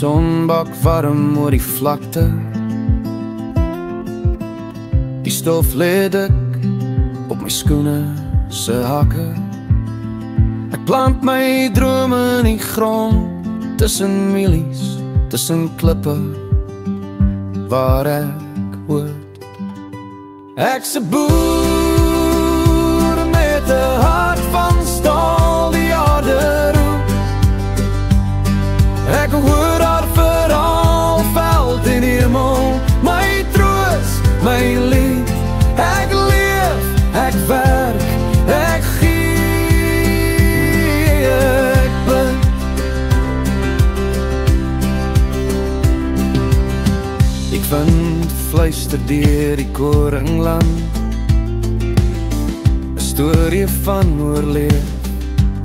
son bak warm oor die vlakte. Die stof lê dik op my skoene se hakke. Ek plant my drome in die grond, tussen mielies, tussen klippe, waar ek hoort. Ek's 'n boer met 'n hart van staal, die aarde roep. Ek hoor haar verhaal, veld en hemel, my troos, my lief. Ek leef, ek werk, ek gee, ek bid. Ek vind fluister deur die koringland, 'n storie van oorleef,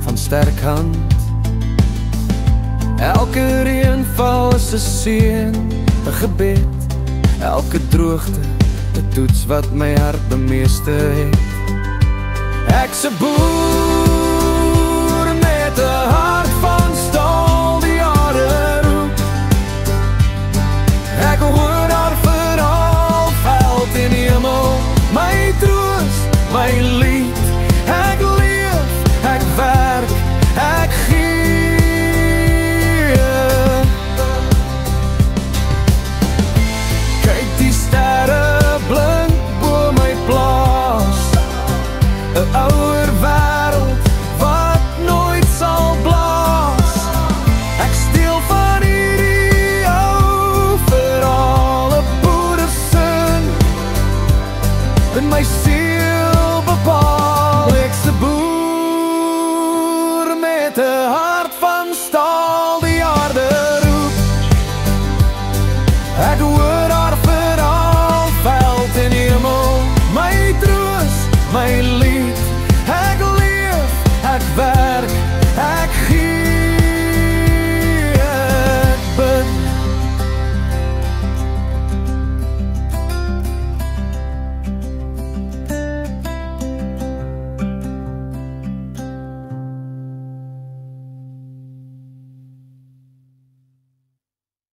van sterk hand. Elke reënval is 'n seën, 'n gebed, elke droogte 'n toets wat my hart bemeester het. Ek's 'n boer met 'n hart